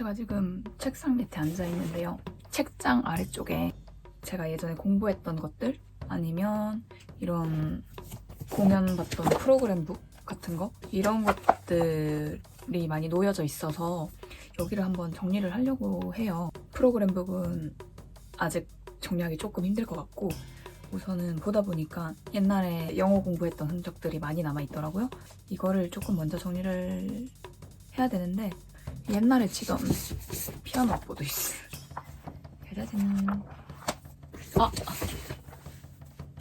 제가 지금 책상 밑에 앉아 있는데요. 책장 아래쪽에 제가 예전에 공부했던 것들 아니면 이런 공연 봤던 프로그램북 같은 거 이런 것들이 많이 놓여져 있어서 여기를 한번 정리를 하려고 해요. 프로그램북은 아직 정리하기 조금 힘들 것 같고 우선은 보다 보니까 옛날에 영어 공부했던 흔적들이 많이 남아있더라고요. 이거를 조금 먼저 정리를 해야 되는데 옛날에 치던 피아노 악보도 있어요. 짜자잔.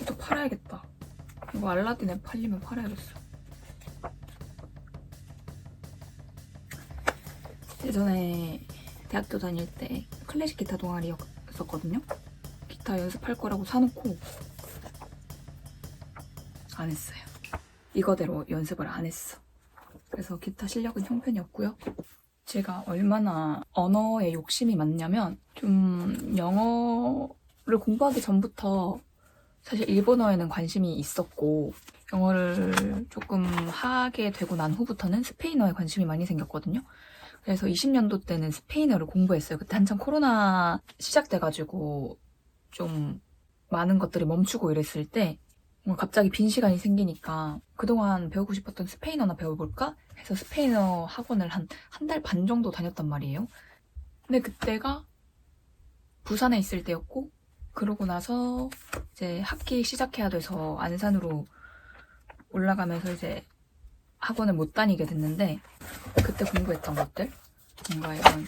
또 팔아야겠다. 이거 알라딘 앱 팔리면 팔아야겠어. 예전에 대학교 다닐 때 클래식 기타 동아리였었거든요. 기타 연습할 거라고 사놓고 안 했어요. 이거대로 연습을 안 했어. 그래서 기타 실력은 형편이었고요. 제가 얼마나 언어에 욕심이 많냐면 좀 영어를 공부하기 전부터 사실 일본어에는 관심이 있었고 영어를 조금 하게 되고 난 후부터는 스페인어에 관심이 많이 생겼거든요. 그래서 20년도 때는 스페인어를 공부했어요. 그때 한참 코로나 시작돼가지고 좀 많은 것들이 멈추고 이랬을 때 뭔가 갑자기 빈 시간이 생기니까 그동안 배우고 싶었던 스페인어나 배워볼까 해서 스페인어 학원을 한 달 반 정도 다녔단 말이에요. 근데 그때가 부산에 있을 때였고 그러고 나서 이제 학기 시작해야 돼서 안산으로 올라가면서 이제 학원을 못 다니게 됐는데 그때 공부했던 것들 뭔가 이런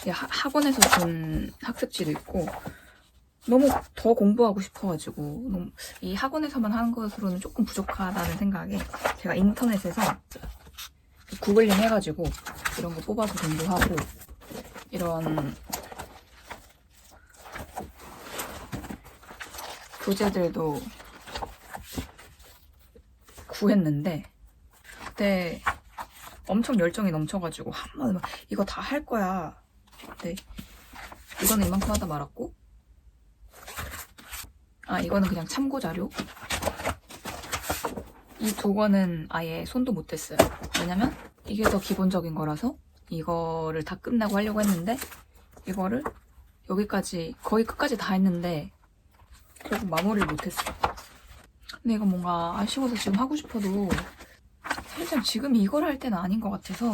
학원에서 준 학습지도 있고 너무 더 공부하고 싶어가지고 너무 이 학원에서만 하는 것으로는 조금 부족하다는 생각에 제가 인터넷에서 구글링 해가지고 이런 거 뽑아서 공부하고 이런 교재들도 구했는데 그때 엄청 열정이 넘쳐가지고 한 번에 막 이거 다 할 거야. 네. 이거는 이만큼 하다 말았고 이거는 그냥 참고 자료. 이 두 권은 아예 손도 못 댔어요. 왜냐면 이게 더 기본적인 거라서 이거를 다 끝내고 하려고 했는데 이거를 여기까지 거의 끝까지 다 했는데 결국 마무리를 못했어요. 근데 이거 뭔가 아쉬워서 지금 하고 싶어도 사실 지금 이걸 할 때는 아닌 것 같아서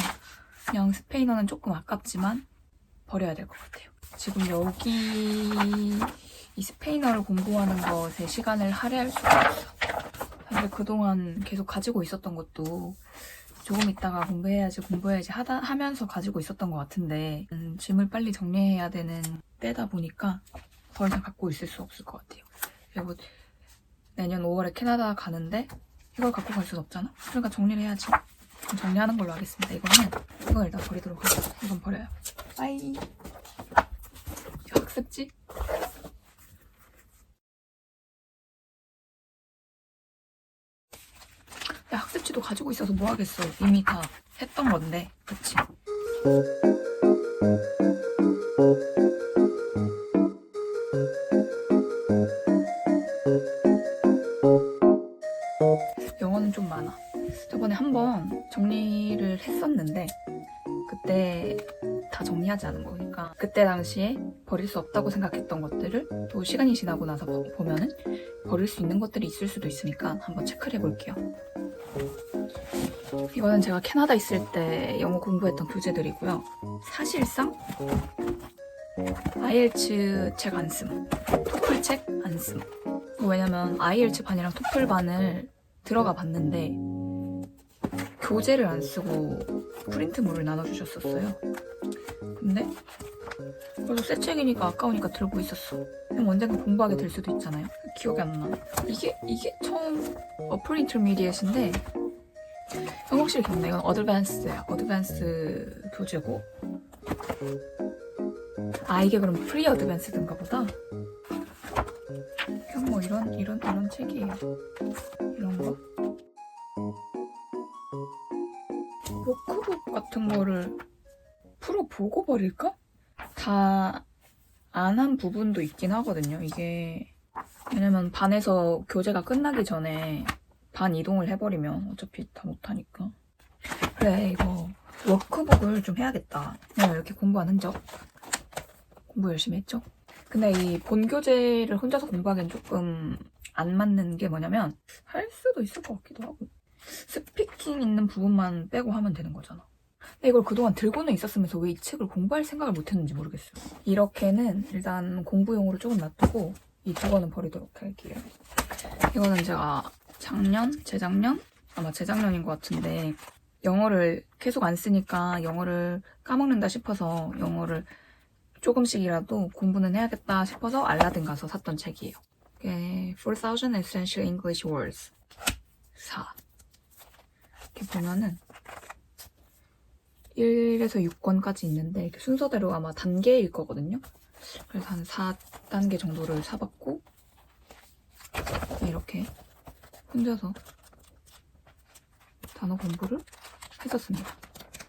그냥 스페인어는 조금 아깝지만 버려야 될 것 같아요. 지금 여기 이 스페인어를 공부하는 것에 시간을 할애할 수가 없어. 사실 그동안 계속 가지고 있었던 것도 조금 있다가 공부해야지 하면서 가지고 있었던 것 같은데 짐을 빨리 정리해야 되는 때다 보니까 더 이상 갖고 있을 수 없을 것 같아요. 그리고 내년 5월에 캐나다 가는데 이걸 갖고 갈 순 없잖아? 그러니까 정리를 해야지. 정리하는 걸로 하겠습니다. 이건 일단 버리도록 하겠습니다. 이건 버려요. 빠이. 학습지? 야, 학습지도 가지고 있어서 뭐 하겠어. 이미 다 했던 건데. 그치? 영어는 좀 많아. 저번에 한번 정리를 했었는데 그때 다 정리하지 않은 거니까 그때 당시에 버릴 수 없다고 생각했던 것들을 또 시간이 지나고 나서 보면은 버릴 수 있는 것들이 있을 수도 있으니까 한번 체크를 해볼게요. 이거는 제가 캐나다 있을 때 영어 공부했던 교재들이고요. 사실상 IELTS 책 안 씀, 토플 책 안 씀. 왜냐면 IELTS 반이랑 토플 반을 들어가 봤는데 교재를 안 쓰고 프린트물을 나눠주셨었어요. 근데 그래서 새 책이니까 아까우니까 들고 있었어. 그냥 언젠가 공부하게 될 수도 있잖아요. 기억이 안 나. 이게 처음 어플 인터미디엇인데 확실히 기억나. 이건 어드밴스드야. 어드밴스 교재고 이게 그럼 프리 어드밴스드인가 보다. 그냥 뭐 이런 책이에요. 이런 거. 워크북 같은 거를 풀어보고 버릴까? 다 안 한 부분도 있긴 하거든요. 이게 왜냐면 반에서 교재가 끝나기 전에 반 이동을 해버리면 어차피 다 못하니까. 그래, 이거 워크북을 좀 해야겠다. 내가 이렇게 공부한 흔적. 공부 열심히 했죠? 근데 이 본교재를 혼자서 공부하기엔 조금 안 맞는 게 뭐냐면 할 수도 있을 것 같기도 하고 스피킹 있는 부분만 빼고 하면 되는 거잖아. 근데 이걸 그동안 들고는 있었으면서 왜 이 책을 공부할 생각을 못했는지 모르겠어요. 이렇게는 일단 공부용으로 조금 놔두고 이 두 권은 버리도록 할게요. 이거는 제가 재작년? 아마 재작년인 것 같은데 영어를 계속 안 쓰니까 영어를 까먹는다 싶어서 영어를 조금씩이라도 공부는 해야겠다 싶어서 알라딘 가서 샀던 책이에요. 이게 4,000 Essential English Words 4. 이렇게 보면은 1에서 6권까지 있는데 이렇게 순서대로 아마 단계일 거거든요. 그래서 한 4단계 정도를 사봤고 이렇게 혼자서 단어 공부를 했었습니다.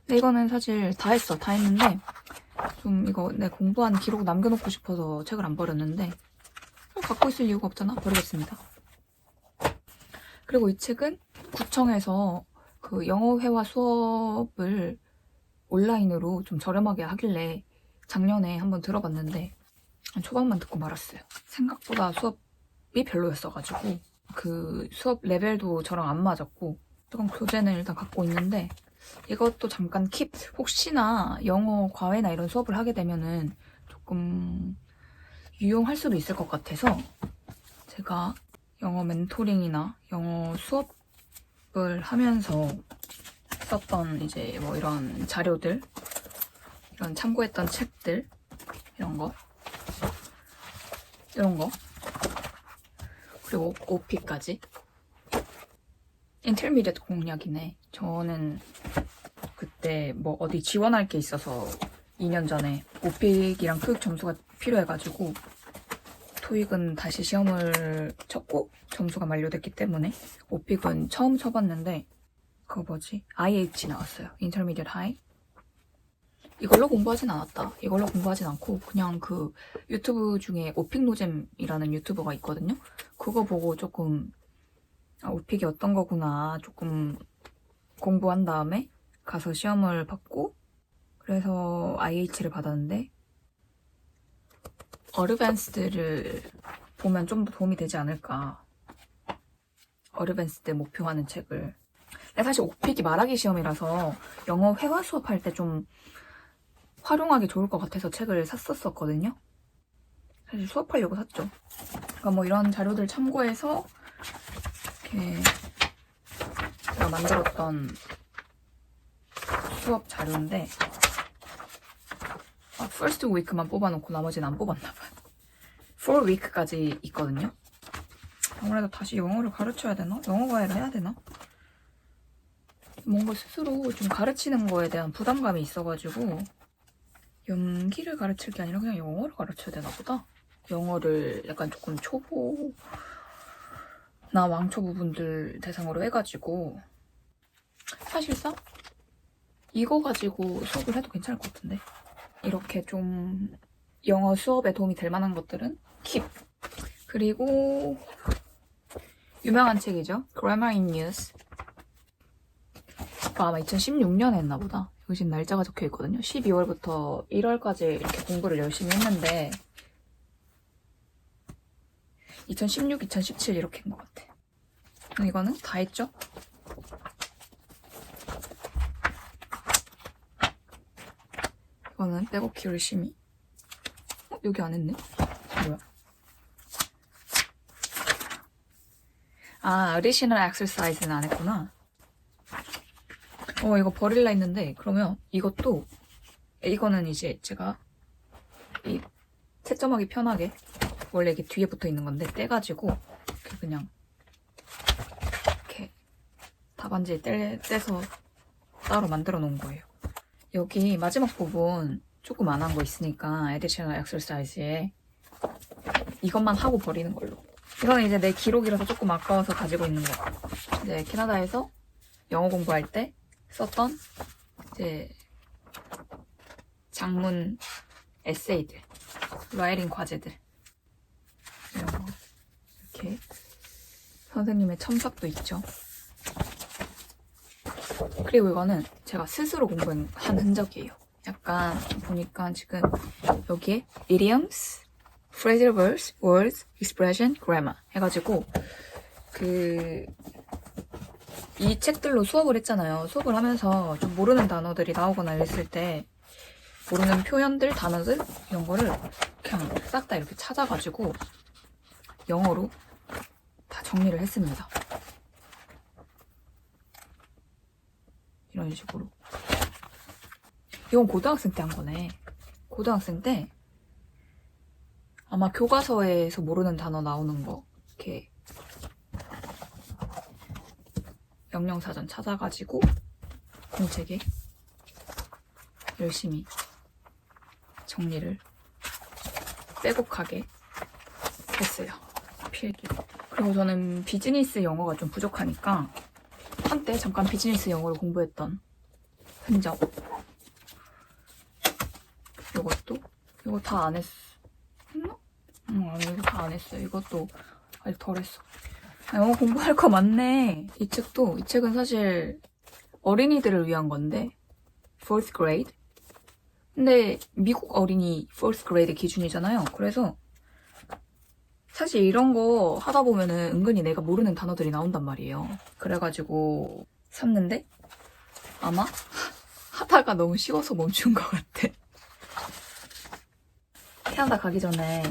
근데 이거는 사실 다 했는데 좀 이거 내 공부한 기록 남겨놓고 싶어서 책을 안 버렸는데 갖고 있을 이유가 없잖아. 버리겠습니다. 그리고 이 책은 구청에서 그 영어 회화 수업을 온라인으로 좀 저렴하게 하길래 작년에 한번 들어봤는데 초반만 듣고 말았어요. 생각보다 수업이 별로였어가지고 그 수업 레벨도 저랑 안 맞았고 조금 교재는 일단 갖고 있는데 이것도 잠깐 킵. 혹시나 영어 과외나 이런 수업을 하게 되면은 조금 유용할 수도 있을 것 같아서 제가 영어 멘토링이나 영어 수업을 하면서 썼던 이제 뭐 이런 자료들, 이런 참고했던 책들, 이런 거, 그리고 OP까지. 인터미디엇 공략이네. 저는 그때 뭐 어디 지원할 게 있어서 2년 전에 오픽이랑 토익 점수가 필요해가지고 토익은 다시 시험을 쳤고 점수가 만료됐기 때문에 오픽은 처음 쳐봤는데 그거 뭐지? IH 나왔어요. Intermediate High. 이걸로 공부하진 않았다. 이걸로 공부하진 않고 그냥 그 유튜브 중에 오픽노잼이라는 유튜버가 있거든요. 그거 보고 조금 오픽이 어떤 거구나 조금 공부한 다음에 가서 시험을 받고 그래서 IH를 받았는데 어드밴스드를 보면 좀 더 도움이 되지 않을까. 어드밴스드 목표하는 책을. 근데 사실 오픽이 말하기 시험이라서 영어 회화 수업할 때 좀 활용하기 좋을 것 같아서 책을 샀었거든요. 사실 수업하려고 샀죠. 그러니까 뭐 이런 자료들 참고해서 이렇게 제가 만들었던 수업 자료인데 first week만 뽑아놓고 나머지는 안 뽑았나봐요. 4 week까지 있거든요. 아무래도 다시 영어를 가르쳐야 되나? 영어 과외를 해야 되나? 뭔가 스스로 좀 가르치는 거에 대한 부담감이 있어가지고 연기를 가르칠 게 아니라 그냥 영어를 가르쳐야 되나 보다. 영어를 약간 조금 초보나 왕초보 분들 대상으로 해가지고 사실상 이거 가지고 수업을 해도 괜찮을 것 같은데 이렇게 좀 영어 수업에 도움이 될 만한 것들은 킵. 그리고 유명한 책이죠. Grammar in Use. 아마 2016년에 했나 보다. 여기 지금 날짜가 적혀 있거든요. 12월부터 1월까지 이렇게 공부를 열심히 했는데 2016, 2017 이렇게 한 것 같아. 이거는 다 했죠? 이거는 빼곡히 열심히. 여기 안 했네? 뭐야? additional exercise는 안 했구나. 이거 버릴라 했는데 그러면 이거는 이제 제가 이 채점하기 편하게 원래 이게 뒤에 붙어 있는 건데 떼가지고 그냥 이렇게 답안지에 떼서 따로 만들어 놓은 거예요. 여기 마지막 부분 조금 안 한 거 있으니까 additional exercise에 이것만 하고 버리는 걸로. 이거는 이제 내 기록이라서 조금 아까워서 가지고 있는 거. 이제 캐나다에서 영어 공부할 때 썼던 이제 장문 에세이들, 라이팅 과제들 이런 거. 이렇게 선생님의 첨삭도 있죠. 그리고 이거는 제가 스스로 공부한 흔적이에요. 약간 보니까 지금 여기에 idioms, phrasal verbs, words, expression, grammar 해가지고 이 책들로 수업을 했잖아요. 수업을 하면서 좀 모르는 단어들이 나오거나 이랬을 때 모르는 표현들, 단어들 이런 거를 그냥 싹 다 이렇게 찾아가지고 영어로 다 정리를 했습니다. 이런 식으로. 이건 고등학생 때 한 거네. 고등학생 때 아마 교과서에서 모르는 단어 나오는 거 이렇게 영영사전 찾아가지고 공책에 열심히 정리를 빼곡하게 했어요. 필기로. 그리고 저는 비즈니스 영어가 좀 부족하니까 한때 잠깐 비즈니스 영어를 공부했던 흔적. 이거 다 안 했어. 했나? 아니 이거 다 안 했어요. 이것도 아직 덜 했어. 영어 공부할 거 많네. 이 책은 사실 어린이들을 위한 건데 4th grade? 근데 미국 어린이 4th grade 기준이잖아요. 그래서 사실 이런 거 하다 보면은 은근히 내가 모르는 단어들이 나온단 말이에요. 그래가지고 샀는데 아마 하다가 너무 쉬워서 멈춘 것 같아. 캐나다 가기 전에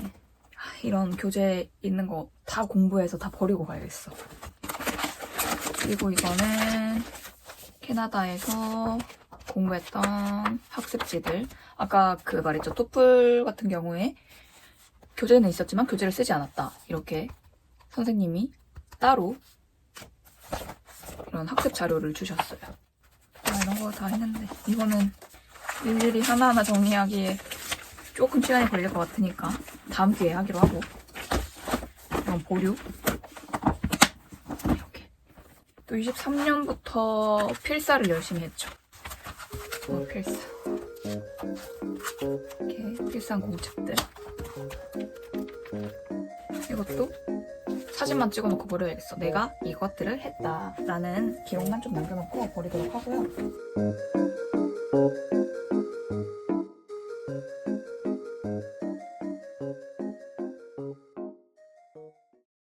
이런 교재 있는 거 다 공부해서 다 버리고 가야겠어. 그리고 이거는 캐나다에서 공부했던 학습지들. 아까 그 말했죠. 토플 같은 경우에 교재는 있었지만 교재를 쓰지 않았다. 이렇게 선생님이 따로 이런 학습 자료를 주셨어요. 이런 거 다 했는데 이거는 일일이 하나하나 정리하기에 조금 시간이 걸릴 것 같으니까 다음 기회에 하기로 하고, 이건 보류. 이렇게 또 23년부터 필사를 열심히 했죠. 필사 이렇게 필사한 공책들. 이것도 사진만 찍어놓고 버려야겠어. 내가 이것들을 했다라는 기록만 좀 남겨놓고 버리도록 하고요.